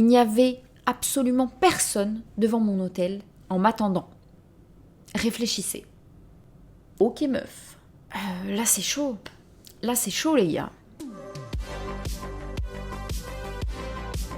Il n'y avait absolument personne devant mon hôtel en m'attendant. Réfléchissez. Ok meuf, là c'est chaud. Là c'est chaud les gars.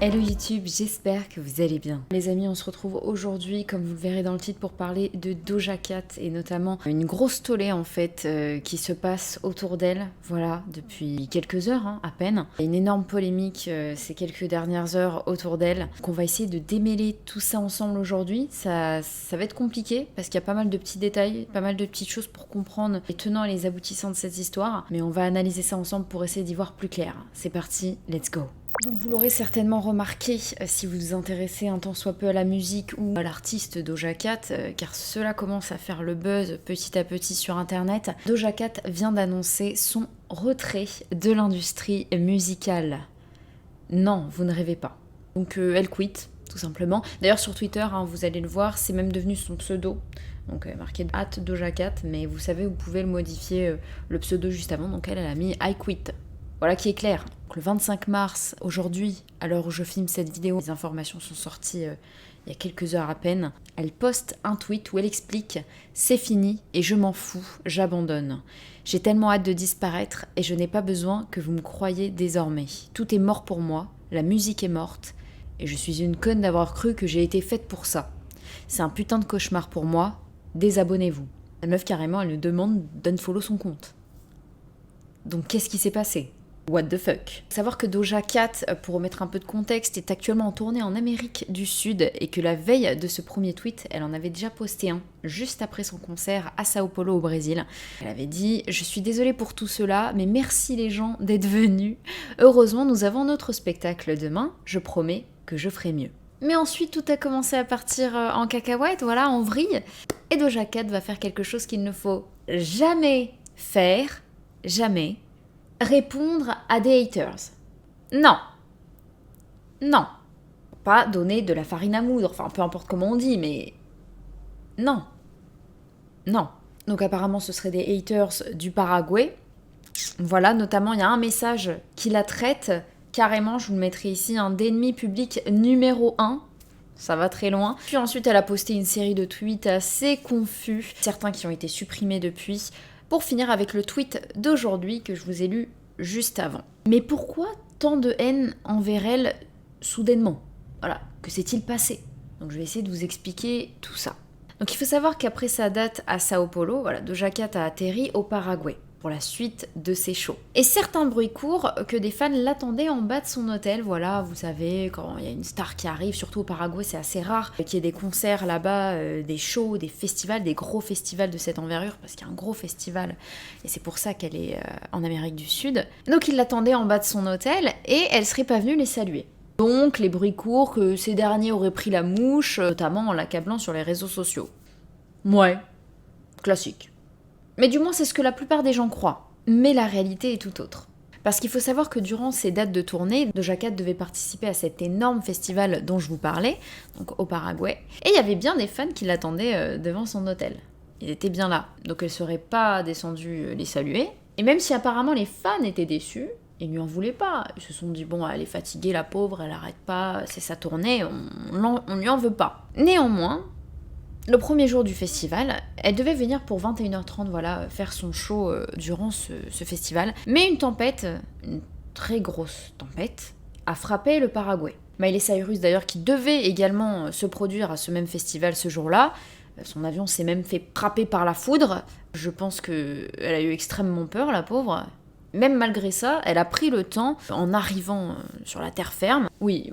Hello YouTube, j'espère que vous allez bien. Les amis, on se retrouve aujourd'hui, comme vous le verrez dans le titre, pour parler de Doja Cat et notamment une grosse tollée en fait qui se passe autour d'elle, voilà, depuis quelques heures à peine. Il y a une énorme polémique ces quelques dernières heures autour d'elle. Donc on va essayer de démêler tout ça ensemble aujourd'hui. Ça va être compliqué parce qu'il y a pas mal de petits détails, pas mal de petites choses pour comprendre les tenants et les aboutissants de cette histoire. Mais on va analyser ça ensemble pour essayer d'y voir plus clair. C'est parti, let's go. Donc vous l'aurez certainement remarqué si vous vous intéressez un tant soit peu à la musique ou à l'artiste Doja Cat, car cela commence à faire le buzz petit à petit sur internet. Doja Cat vient d'annoncer son retrait de l'industrie musicale. Non, vous ne rêvez pas. Donc elle quitte, tout simplement. D'ailleurs sur Twitter, vous allez le voir, c'est même devenu son pseudo. Donc marqué @DojaCat, mais vous savez, vous pouvez le modifier le pseudo juste avant. Donc elle a mis I quit. Voilà qui est clair. Donc, le 25 mars, aujourd'hui, à l'heure où je filme cette vidéo, les informations sont sorties il y a quelques heures à peine. Elle poste un tweet où elle explique « C'est fini et je m'en fous, j'abandonne. J'ai tellement hâte de disparaître et je n'ai pas besoin que vous me croyiez désormais. Tout est mort pour moi, la musique est morte et je suis une conne d'avoir cru que j'ai été faite pour ça. C'est un putain de cauchemar pour moi, désabonnez-vous. » La meuf, carrément, elle nous demande d'unfollow son compte. Donc qu'est-ce qui s'est passé ? What the fuck. Savoir que Doja Cat, pour remettre un peu de contexte, est actuellement en tournée en Amérique du Sud et que la veille de ce premier tweet, elle en avait déjà posté un, juste après son concert à Sao Paulo au Brésil. Elle avait dit « Je suis désolée pour tout cela, mais merci les gens d'être venus. Heureusement, nous avons notre spectacle demain, je promets que je ferai mieux. » Mais ensuite, tout a commencé à partir en cacahuète, voilà, en vrille. Et Doja Cat va faire quelque chose qu'il ne faut jamais faire, jamais. Répondre à des haters. Non. Non. Pas donner de la farine à moudre, enfin peu importe comment on dit, mais... Non. Non. Donc apparemment ce seraient des haters du Paraguay. Voilà, notamment il y a un message qui la traite, carrément, je vous le mettrai ici, d'ennemi public numéro 1. Ça va très loin. Puis ensuite elle a posté une série de tweets assez confus, certains qui ont été supprimés depuis, pour finir avec le tweet d'aujourd'hui que je vous ai lu juste avant. Mais pourquoi tant de haine envers elle soudainement ? Voilà, que s'est-il passé ? Donc je vais essayer de vous expliquer tout ça. Donc il faut savoir qu'après sa date à Sao Paulo, voilà, Doja Cat a atterri au Paraguay pour la suite de ses shows. Et certains bruits courent que des fans l'attendaient en bas de son hôtel. Voilà, vous savez, quand il y a une star qui arrive, surtout au Paraguay, c'est assez rare qu'il y ait des concerts là-bas, des shows, des festivals, des gros festivals de cette envergure, parce qu'il y a un gros festival, et c'est pour ça qu'elle est en Amérique du Sud. Donc ils l'attendaient en bas de son hôtel, et elle serait pas venue les saluer. Donc les bruits courent que ces derniers auraient pris la mouche, notamment en l'accablant sur les réseaux sociaux. Ouais, classique. Mais du moins, c'est ce que la plupart des gens croient. Mais la réalité est tout autre. Parce qu'il faut savoir que durant ces dates de tournée, Doja Cat devait participer à cet énorme festival dont je vous parlais, donc au Paraguay, et il y avait bien des fans qui l'attendaient devant son hôtel. Ils étaient bien là, donc elle serait pas descendue les saluer. Et même si apparemment les fans étaient déçus, ils lui en voulaient pas. Ils se sont dit, bon, elle est fatiguée, la pauvre, elle arrête pas, c'est sa tournée, on lui en veut pas. Néanmoins, le premier jour du festival, elle devait venir pour 21h30, voilà, faire son show durant ce festival. Mais une tempête, une très grosse tempête, a frappé le Paraguay. Miley Cyrus d'ailleurs, qui devait également se produire à ce même festival ce jour-là, son avion s'est même fait frapper par la foudre. Je pense qu'elle a eu extrêmement peur, la pauvre. Même malgré ça, elle a pris le temps, en arrivant sur la terre ferme. Oui,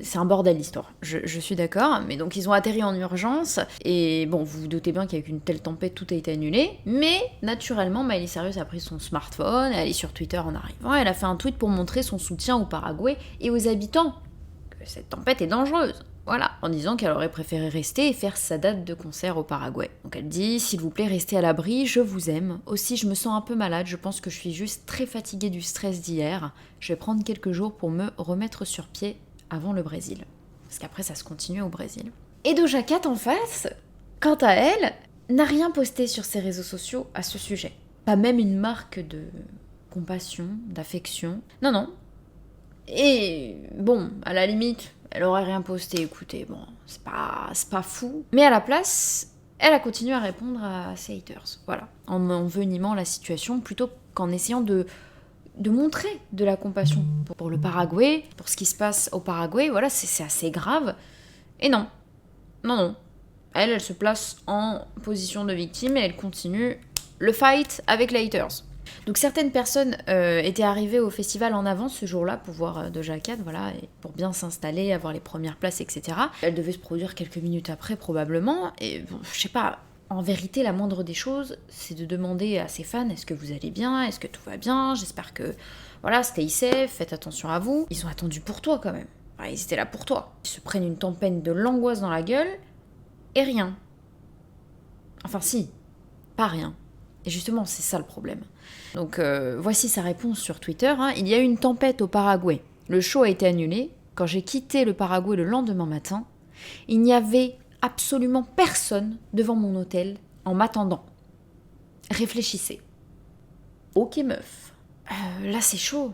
c'est un bordel l'histoire, je suis d'accord. Mais donc ils ont atterri en urgence, et bon, vous vous doutez bien qu'avec une telle tempête, tout a été annulé. Mais naturellement, Miley Cyrus a pris son smartphone, elle est sur Twitter en arrivant, elle a fait un tweet pour montrer son soutien au Paraguay et aux habitants, que cette tempête est dangereuse. Voilà, en disant qu'elle aurait préféré rester et faire sa date de concert au Paraguay. Donc elle dit « S'il vous plaît, restez à l'abri, je vous aime. Aussi, je me sens un peu malade, je pense que je suis juste très fatiguée du stress d'hier. Je vais prendre quelques jours pour me remettre sur pied avant le Brésil. » Parce qu'après, ça se continue au Brésil. Et Doja Cat en face, quant à elle, n'a rien posté sur ses réseaux sociaux à ce sujet. Pas même une marque de compassion, d'affection. Non, non. Et bon, à la limite, elle aurait rien posté, écoutez, bon, c'est pas fou. Mais à la place, elle a continué à répondre à ses haters, voilà, en envenimant la situation plutôt qu'en essayant de montrer de la compassion pour le Paraguay, pour ce qui se passe au Paraguay, voilà, c'est assez grave. Et non, non. Elle se place en position de victime et elle continue le fight avec les haters. Donc certaines personnes étaient arrivées au festival en avance ce jour-là pour voir Doja Cat, voilà, et pour bien s'installer, avoir les premières places, etc. Elle devait se produire quelques minutes après probablement, et bon, je sais pas, en vérité la moindre des choses, c'est de demander à ses fans, est-ce que vous allez bien, est-ce que tout va bien, j'espère que, voilà, stay safe, faites attention à vous. Ils ont attendu pour toi quand même, voilà, ils étaient là pour toi. Ils se prennent une tempête de l'angoisse dans la gueule, et rien. Enfin si, pas rien. Et justement, c'est ça le problème. Donc voici sa réponse sur Twitter. Hein. Il y a eu une tempête au Paraguay. Le show a été annulé. Quand j'ai quitté le Paraguay le lendemain matin, il n'y avait absolument personne devant mon hôtel en m'attendant. Réfléchissez. Ok meuf. Là c'est chaud.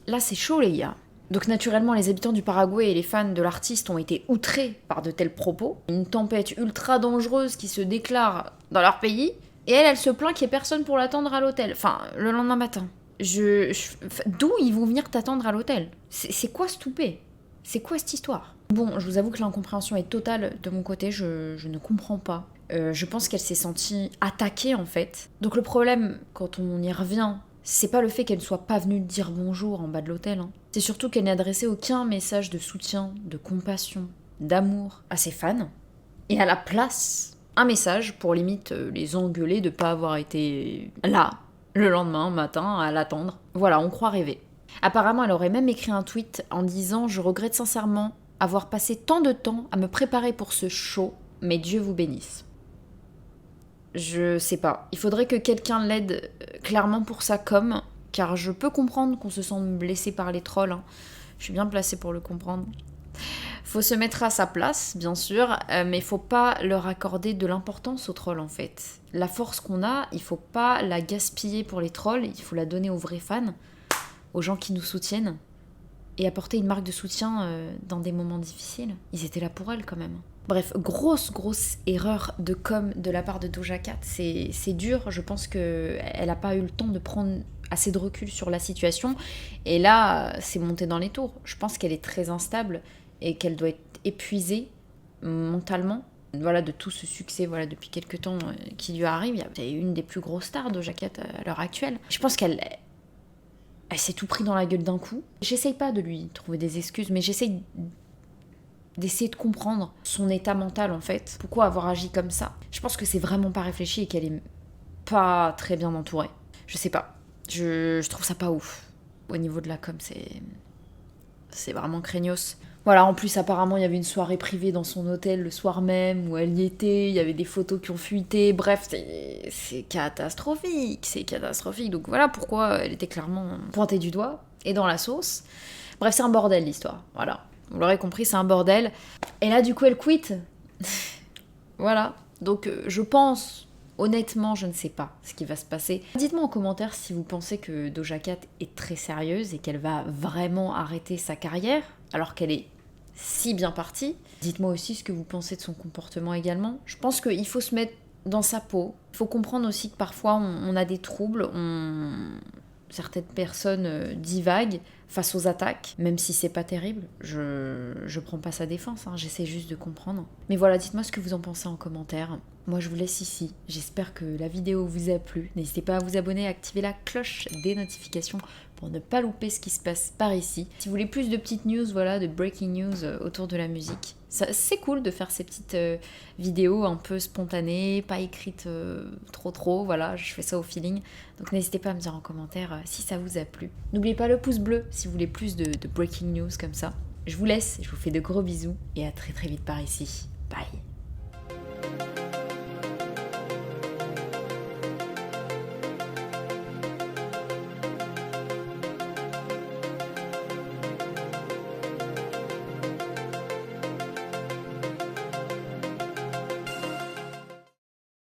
Là c'est chaud les gars. Donc naturellement, les habitants du Paraguay et les fans de l'artiste ont été outrés par de tels propos. Une tempête ultra dangereuse qui se déclare dans leur pays. Et elle se plaint qu'il n'y ait personne pour l'attendre à l'hôtel. Enfin, le lendemain matin. D'où ils vont venir t'attendre à l'hôtel? C'est quoi ce toupet? C'est quoi cette histoire? Bon, je vous avoue que l'incompréhension est totale de mon côté. Je ne comprends pas. Je pense qu'elle s'est sentie attaquée, en fait. Donc le problème, quand on y revient, c'est pas le fait qu'elle ne soit pas venue dire bonjour en bas de l'hôtel. Hein. C'est surtout qu'elle n'a adressé aucun message de soutien, de compassion, d'amour à ses fans. Et à la place, un message pour limite les engueuler de pas avoir été là le lendemain matin à l'attendre. Voilà, on croit rêver. Apparemment, elle aurait même écrit un tweet en disant « Je regrette sincèrement avoir passé tant de temps à me préparer pour ce show, mais Dieu vous bénisse. » Je sais pas. Il faudrait que quelqu'un l'aide clairement pour sa com, car je peux comprendre qu'on se sente blessé par les trolls. Hein. Je suis bien placée pour le comprendre. Faut se mettre à sa place, bien sûr, mais faut pas leur accorder de l'importance aux trolls, en fait. La force qu'on a, il faut pas la gaspiller pour les trolls, il faut la donner aux vrais fans, aux gens qui nous soutiennent, et apporter une marque de soutien dans des moments difficiles. Ils étaient là pour elle, quand même. Bref, grosse erreur de com de la part de Doja Cat. C'est dur, je pense qu'elle n'a pas eu le temps de prendre assez de recul sur la situation, et là, c'est monté dans les tours. Je pense qu'elle est très instable, et qu'elle doit être épuisée mentalement, voilà, de tout ce succès, voilà, depuis quelques temps qui lui arrive. C'est une des plus grosses stars Doja Cat à l'heure actuelle. Je pense qu'elle s'est tout pris dans la gueule d'un coup. J'essaye pas de lui trouver des excuses, mais j'essaye d'essayer de comprendre son état mental, en fait. Pourquoi avoir agi comme ça? Je pense que c'est vraiment pas réfléchi et qu'elle est pas très bien entourée. Je sais pas. Je trouve ça pas ouf. Au niveau de la com, c'est vraiment craignos. Voilà, en plus, apparemment, il y avait une soirée privée dans son hôtel le soir même, où elle y était, il y avait des photos qui ont fuité, bref, c'est catastrophique, c'est catastrophique. Donc voilà pourquoi elle était clairement pointée du doigt, et dans la sauce. Bref, c'est un bordel, l'histoire, voilà. Vous l'aurez compris, c'est un bordel. Et là, du coup, elle quitte. Voilà, donc je pense, honnêtement, je ne sais pas ce qui va se passer. Dites-moi en commentaire si vous pensez que Doja Cat est très sérieuse et qu'elle va vraiment arrêter sa carrière, alors qu'elle est si bien partie. Dites-moi aussi ce que vous pensez de son comportement également. Je pense qu'il faut se mettre dans sa peau. Il faut comprendre aussi que parfois on a des troubles, certaines personnes divaguent face aux attaques, même si c'est pas terrible. Je prends pas sa défense, hein, j'essaie juste de comprendre. Mais voilà, dites-moi ce que vous en pensez en commentaire. Moi je vous laisse ici, j'espère que la vidéo vous a plu. N'hésitez pas à vous abonner, à activer la cloche des notifications pour ne pas louper ce qui se passe par ici. Si vous voulez plus de petites news, voilà, de breaking news autour de la musique, c'est cool de faire ces petites vidéos un peu spontanées, pas écrites trop, voilà, je fais ça au feeling. Donc n'hésitez pas à me dire en commentaire si ça vous a plu. N'oubliez pas le pouce bleu si vous voulez plus de breaking news comme ça. Je vous laisse, je vous fais de gros bisous et à très vite par ici. Bye.